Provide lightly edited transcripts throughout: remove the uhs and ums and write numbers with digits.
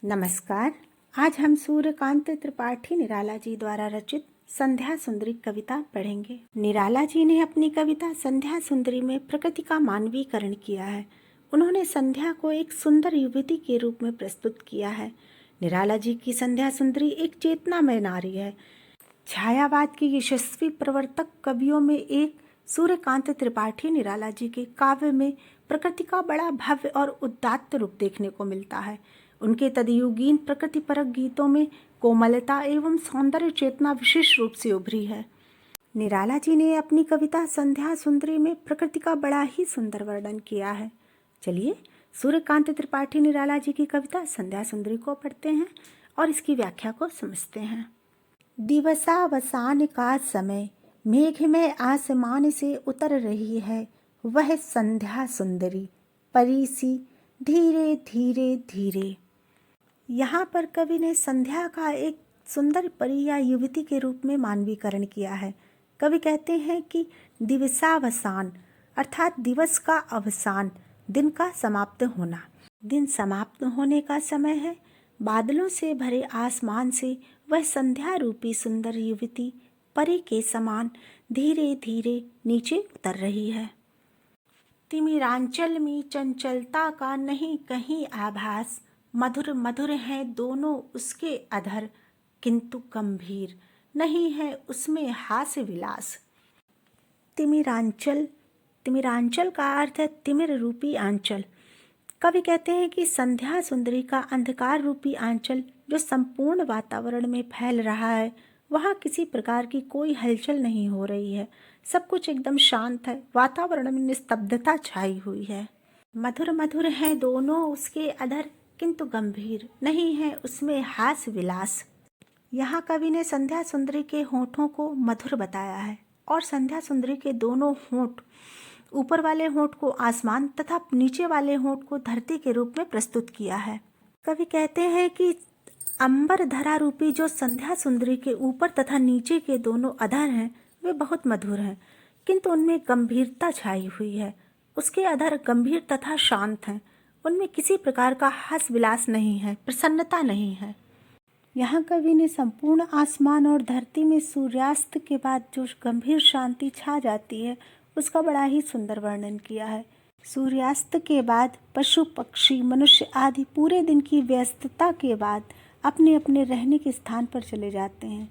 नमस्कार। आज हम सूर्यकांत त्रिपाठी निराला जी द्वारा रचित संध्या सुंदरी कविता पढ़ेंगे। निराला जी ने अपनी कविता संध्या सुंदरी में प्रकृति का मानवीकरण किया है। उन्होंने संध्या को एक सुंदर युवती के रूप में प्रस्तुत किया है। निराला जी की संध्या सुंदरी एक चेतनामय नारी है। छायावाद के यशस्वी प्रवर्तक कवियों में एक सूर्यकांत त्रिपाठी निराला जी के काव्य में प्रकृति का बड़ा भव्य और उदात्त रूप देखने को मिलता है। उनके तदयुगीन प्रकृतिपरक गीतों में कोमलता एवं सौंदर्य चेतना विशेष रूप से उभरी है। निराला जी ने अपनी कविता संध्या सुंदरी में प्रकृति का बड़ा ही सुंदर वर्णन किया है। चलिए सूर्यकांत त्रिपाठी निराला जी की कविता संध्या सुंदरी को पढ़ते हैं और इसकी व्याख्या को समझते हैं। दिवसावसान का समय मेघ में आसमान से उतर रही है, वह संध्या सुंदरी परी सी धीरे धीरे धीरे। यहाँ पर कवि ने संध्या का एक सुंदर परी या युवती के रूप में मानवीकरण किया है। कवि कहते हैं कि दिवसावसान अर्थात दिवस का अवसान, दिन का समाप्त होना। दिन समाप्त होने का समय है। बादलों से भरे आसमान से वह संध्या रूपी सुंदर युवती परी के समान धीरे धीरे नीचे उतर रही है। तिमिरांचल में चंचलता का नहीं कहीं आभास, मधुर मधुर हैं दोनों उसके अधर, किंतु गंभीर नहीं है उसमें हास्य विलास। तिमिरांचल, तिमिरांचल का अर्थ है तिमिर रूपी आंचल। कवि कहते हैं कि संध्या सुंदरी का अंधकार रूपी आंचल जो संपूर्ण वातावरण में फैल रहा है, वहाँ किसी प्रकार की कोई हलचल नहीं हो रही है। सब कुछ एकदम शांत है। वातावरण में निस्तब्धता छाई हुई है। मधुर मधुर हैं दोनों उसके अधर, किंतु गंभीर नहीं है उसमें हास्य विलास। यहाँ कवि ने संध्या सुंदरी के होठों को मधुर बताया है और संध्या सुंदरी के दोनों होंठ, ऊपर वाले होंठ को आसमान तथा नीचे वाले होंठ को धरती के रूप में प्रस्तुत किया है। कवि कहते हैं कि अंबर धरा रूपी जो संध्या सुंदरी के ऊपर तथा नीचे के दोनों अधर हैं, वे बहुत मधुर हैं, किंतु उनमें गंभीरता छाई हुई है। उसके अधर गंभीर तथा शांत हैं। उनमें किसी प्रकार का हास विलास नहीं है, प्रसन्नता नहीं है। यहाँ कवि ने संपूर्ण आसमान और धरती में सूर्यास्त के बाद जो गंभीर शांति छा जाती है, उसका बड़ा ही सुंदर वर्णन किया है। सूर्यास्त के बाद पशु पक्षी मनुष्य आदि पूरे दिन की व्यस्तता के बाद अपने अपने रहने के स्थान पर चले जाते हैं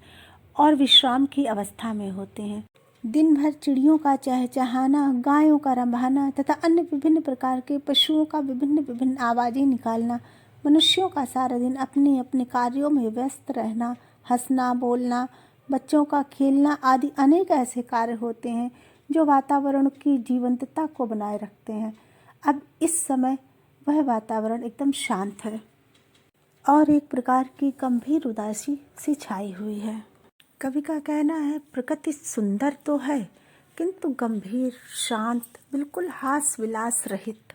और विश्राम की अवस्था में होते हैं। दिन भर चिड़ियों का चहचहाना, गायों का रंभाना तथा अन्य विभिन्न प्रकार के पशुओं का विभिन्न विभिन्न आवाज़ें निकालना, मनुष्यों का सारा दिन अपने अपने कार्यों में व्यस्त रहना, हंसना बोलना, बच्चों का खेलना आदि अनेक ऐसे कार्य होते हैं जो वातावरण की जीवंतता को बनाए रखते हैं। अब इस समय वह वातावरण एकदम शांत है और एक प्रकार की गंभीर उदासी सी छाई हुई है। कवि का कहना है प्रकृति सुंदर तो है, किंतु गंभीर, शांत, बिल्कुल हास विलास रहित।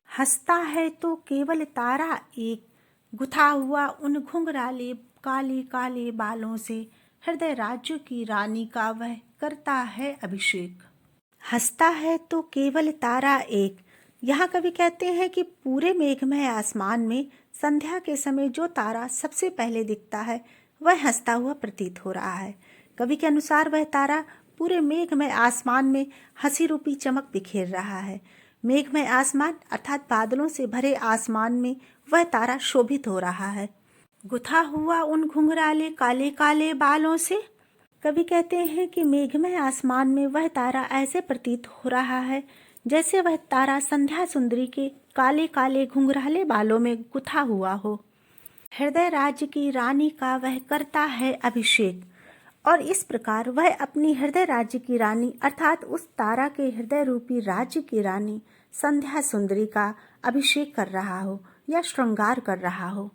हंसता है तो केवल तारा एक, गुथा हुआ उन घुंघराले काले काले बालों से, हृदय राज्य की रानी का वह करता है अभिषेक। हंसता है तो केवल तारा एक। यहाँ कवि कहते हैं कि पूरे मेघमय आसमान में संध्या के समय जो तारा सबसे पहले दिखता है, वह हंसता हुआ प्रतीत हो रहा है। कवि के अनुसार वह तारा पूरे मेघमय आसमान में हंसी रूपी चमक बिखेर रहा है। मेघमय आसमान अर्थात बादलों से भरे आसमान में वह तारा शोभित हो रहा है। गुथा हुआ उन घुंघराले काले काले बालों से। कवि कहते हैं कि मेघमय आसमान में वह तारा ऐसे प्रतीत हो रहा है जैसे वह तारा संध्या सुंदरी के काले काले घुंघराले बालों में गुथा हुआ हो। हृदय राज्य की रानी का वह करता है अभिषेक, और इस प्रकार वह अपनी हृदय राज्य की रानी अर्थात उस तारा के हृदय रूपी राज्य की रानी संध्या सुंदरी का अभिषेक कर रहा हो या श्रृंगार कर रहा हो।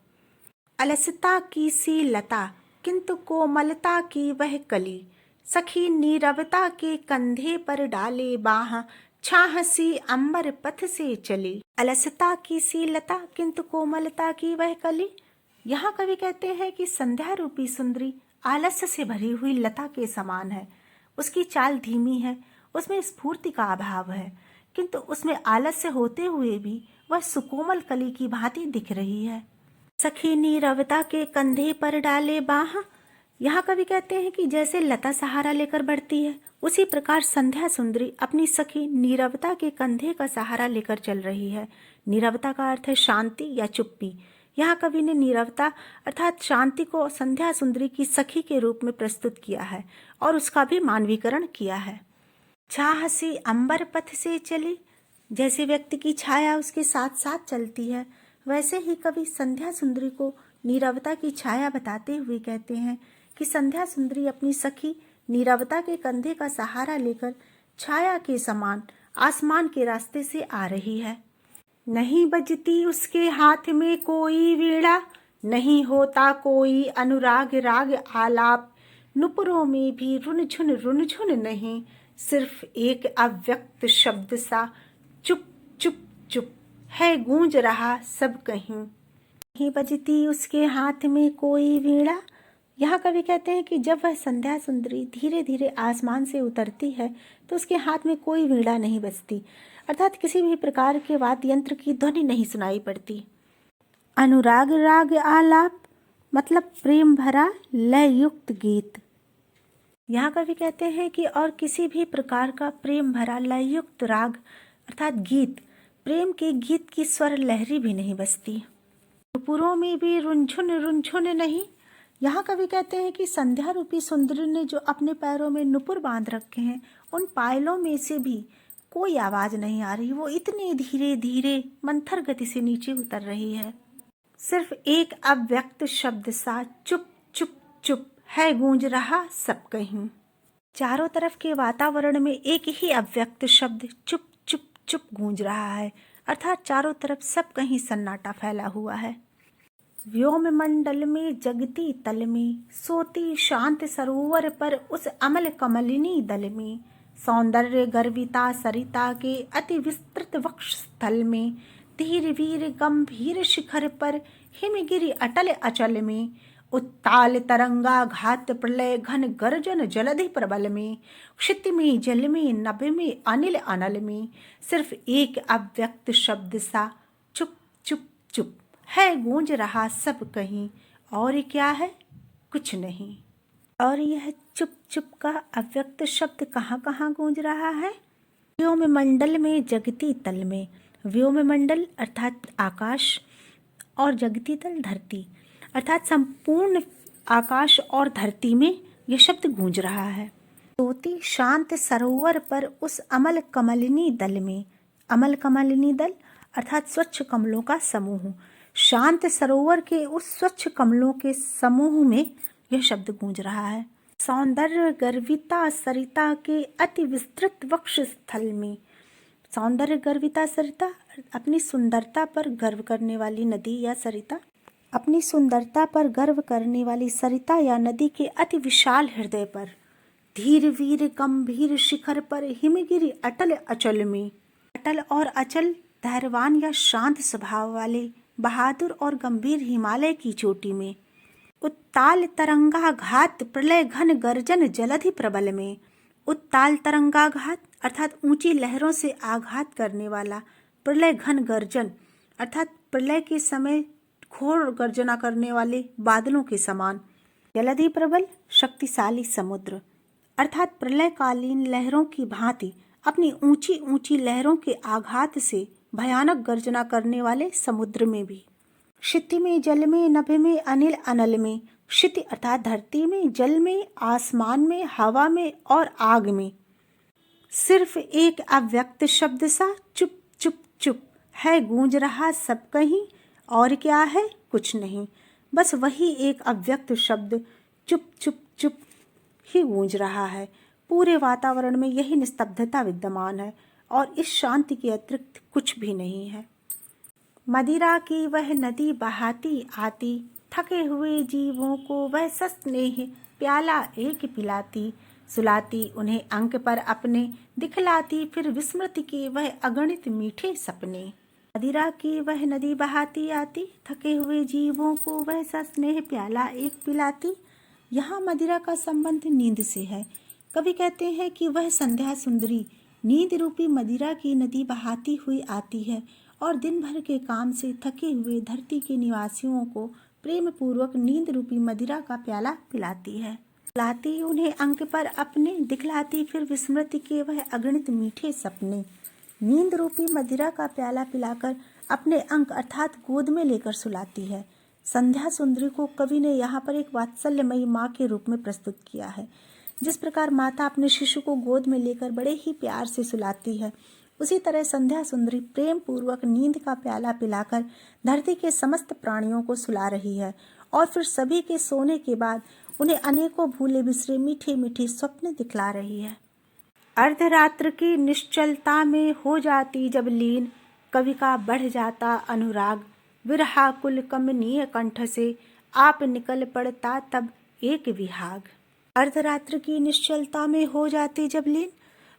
अलसता की सी लता किंतु कोमलता की वह कली, सखी नीरवता के कंधे पर डाले बाह, छाह सी अंबर पथ से चली। अलसता की सी लता किंतु कोमलता की वह कली। यहाँ कवि कहते हैं कि संध्या रूपी सुंदरी आलस्य से भरी हुई लता के समान है। उसकी चाल धीमी है, उसमें स्फूर्ति का अभाव है, किंतु उसमें आलस्य होते हुए भी वह सुकोमल कली की भांति दिख रही है। सखी नीरवता के कंधे पर डाले बाह। यहाँ कवि कहते हैं कि जैसे लता सहारा लेकर बढ़ती है, उसी प्रकार संध्या सुंदरी अपनी सखी नीरवता के कंधे का सहारा लेकर चल रही है। नीरवता का अर्थ है शांति या चुप्पी। यहाँ कवि ने नीरवता अर्थात शांति को संध्या सुंदरी की सखी के रूप में प्रस्तुत किया है और उसका भी मानवीकरण किया है। छाह सी अंबर पथ से चली, जैसे व्यक्ति की छाया उसके साथ साथ चलती है, वैसे ही कवि संध्या सुंदरी को नीरवता की छाया बताते हुए कहते हैं कि संध्या सुंदरी अपनी सखी नीरवता के कंधे का सहारा लेकर छाया के समान आसमान के रास्ते से आ रही है। नहीं बजती उसके हाथ में कोई वीणा, नहीं होता कोई अनुराग राग आलाप, नुपुरों में भी रुनझुन नहीं, सिर्फ एक अव्यक्त शब्द सा चुप चुप चुप है गूंज रहा सब कहीं। नहीं बजती उसके हाथ में कोई वीणा। यहाँ कवि कहते हैं कि जब वह संध्या सुंदरी धीरे धीरे आसमान से उतरती है तो उसके हाथ में कोई वीणा नहीं बजती, अर्थात किसी भी प्रकार के वाद्य यंत्र की ध्वनि नहीं सुनाई पड़ती। अनुराग राग आलाप मतलब प्रेम भरा लय युक्त गीत। यहाँ कवि कहते हैं कि और किसी भी प्रकार का प्रेम भरा लय युक्त राग अर्थात गीत, प्रेम के गीत की स्वर लहरी भी नहीं बजती। नुपुरों में भी रुनझुन नहीं। यहाँ कवि कहते हैं कि संध्या रूपी सुंदरी ने जो अपने पैरों में नुपुर बांध रखे हैं, उन पायलों में से भी कोई आवाज नहीं आ रही। वो इतने धीरे धीरे मंथर गति से नीचे उतर रही है। सिर्फ एक अव्यक्त शब्द सा चुप चुप चुप है गूंज रहा सब कहीं। चारों तरफ के वातावरण में एक ही अव्यक्त शब्द चुप चुप चुप गूंज रहा है, अर्थात चारों तरफ सब कहीं सन्नाटा फैला हुआ है। व्योम मंडल में जगती तल में, सोती शांत सरोवर पर उस अमल कमलिनी दल में, सौंदर्य गर्विता सरिता के अति विस्तृत वक्ष स्थल में, धीर वीर गंभीर शिखर पर हिमगिरि अटल अचल में, उत्ताल तरंगा घात प्रलय घन गर्जन जलधि प्रबल में, क्षिति में जल में नभ में अनिल अनल में, सिर्फ एक अव्यक्त शब्द सा चुप चुप चुप है गूंज रहा सब कहीं। और क्या है? कुछ नहीं। और यह चुप चुप का अव्यक्त शब्द कहाँ कहाँ गूंज रहा है? व्योम मंडल में जगती तल में। व्योम मंडल अर्थात आकाश और जगती तल धरती, अर्थात संपूर्ण आकाश और धरती में यह शब्द गूंज रहा है। सोती शांत सरोवर पर उस अमल कमलिनी दल में। अमल कमलिनी दल अर्थात स्वच्छ कमलों का समूह। शांत सरोवर के उस स्वच्छ कमलों के समूह में यह शब्द गूंज रहा है। सौंदर्य गर्विता सरिता के अति विस्तृत वक्ष स्थल में। सौंदर्य गर्विता सरिता अपनी सुंदरता पर गर्व करने वाली नदी या सरिता, अपनी सुंदरता पर गर्व करने वाली सरिता या नदी के अति विशाल हृदय पर, धीर वीर गंभीर शिखर पर हिमगिरि अटल अचल में। अटल और अचल धैर्यवान या शांत स्वभाव वाले बहादुर और गंभीर हिमालय की चोटी में। उत्ताल तरंगा घात प्रलय घन गर्जन जलधि प्रबल में। उत्ताल तरंगाघात अर्थात ऊंची लहरों से आघात करने वाला, प्रलय घन गर्जन अर्थात प्रलय के समय घोर गर्जना करने वाले बादलों के समान। जलधि प्रबल शक्तिशाली समुद्र अर्थात प्रलयकालीन लहरों की भांति अपनी ऊंची ऊंची लहरों के आघात से भयानक गर्जना करने वाले समुद्र में भी। क्षिति में जल में नभ में अनिल अनल में। क्षिति अर्थात धरती में, जल में, आसमान में, हवा में और आग में, सिर्फ एक अव्यक्त शब्द सा चुप चुप चुप है गूंज रहा सब कहीं। और क्या है? कुछ नहीं। बस वही एक अव्यक्त शब्द चुप चुप चुप ही गूंज रहा है। पूरे वातावरण में यही निस्तब्धता विद्यमान है और इस शांति के अतिरिक्त कुछ भी नहीं है। मदिरा की वह नदी बहाती आती, थके हुए जीवों को वह सस्नेह प्याला एक पिलाती, सुलाती उन्हें अंक पर अपने, दिखलाती फिर विस्मृति के वह अगणित मीठे सपने। मदिरा की वह नदी बहाती आती, थके हुए जीवों को वह सस्नेह प्याला एक पिलाती। यहाँ मदिरा का संबंध नींद से है। कवि कहते हैं कि वह संध्या सुंदरी नींद रूपी मदिरा की नदी बहाती हुई आती है और दिन भर के काम से थके हुए धरती के निवासियों को प्रेम पूर्वक नींद रूपी मदिरा का प्याला पिलाती है। लाती उन्हें अंक पर अपने, दिखलाती फिर विस्मृति के वह अगणित मीठे सपने। नींद रूपी मदिरा का प्याला पिलाकर अपने अंक अर्थात गोद में लेकर सुलाती है। संध्या सुंदरी को कवि ने यहाँ पर एक वात्सल्यमयी माँ के रूप में प्रस्तुत किया है। जिस प्रकार माता अपने शिशु को गोद में लेकर बड़े ही प्यार से सुलाती है, उसी तरह संध्या सुंदरी प्रेम पूर्वक नींद का प्याला पिलाकर धरती के समस्त प्राणियों को सुला रही है और फिर सभी के सोने के बाद उन्हें अनेकों भूले बिसरे मीठे मीठे स्वप्न दिखला रही है। अर्धरात्र की निश्चलता में हो जाती जब लीन, कवि का बढ़ जाता अनुराग, विरहाकुल कमनीय कंठ से आप निकल पड़ता तब एक विहाग। अर्धरात्र की निश्चलता में हो जाती जब लीन,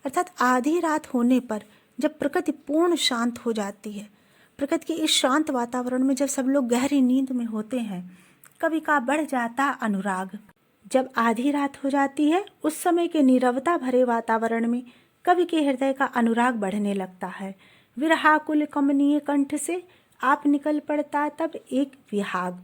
अर्थात आधी रात होने पर जब प्रकृति पूर्ण शांत हो जाती है, प्रकृति के इस शांत वातावरण में जब सब लोग गहरी नींद में होते हैं, कवि का बढ़ जाता अनुराग। जब आधी रात हो जाती है, उस समय के नीरवता भरे वातावरण में कवि के हृदय का अनुराग बढ़ने लगता है। विरहाकुल कमनीय कंठ से आप निकल पड़ता तब एक विहाग।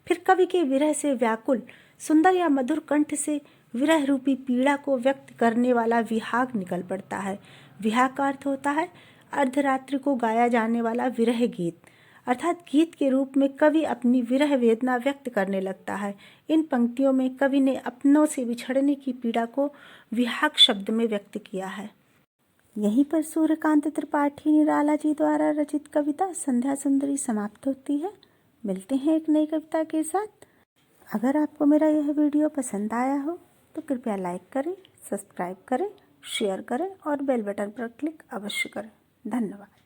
फिर कवि के विरह से व्याकुल सुंदर या मधुर कंठ से विरह रूपी पीड़ा को व्यक्त करने वाला विहाग निकल पड़ता है। विहाग का अर्थ होता है अर्धरात्रि को गाया जाने वाला विरह गीत, अर्थात गीत के रूप में कवि अपनी विरह वेदना व्यक्त करने लगता है। इन पंक्तियों में कवि ने अपनों से बिछड़ने की पीड़ा को विहाग शब्द में व्यक्त किया है। यहीं पर सूर्यकांत त्रिपाठी निराला जी द्वारा रचित कविता संध्या सुंदरी समाप्त होती है। मिलते हैं एक नई कविता के साथ। अगर आपको मेरा यह वीडियो पसंद आया हो तो कृपया लाइक करें, सब्सक्राइब करें, शेयर करें और बेल बटन पर क्लिक अवश्य करें। धन्यवाद।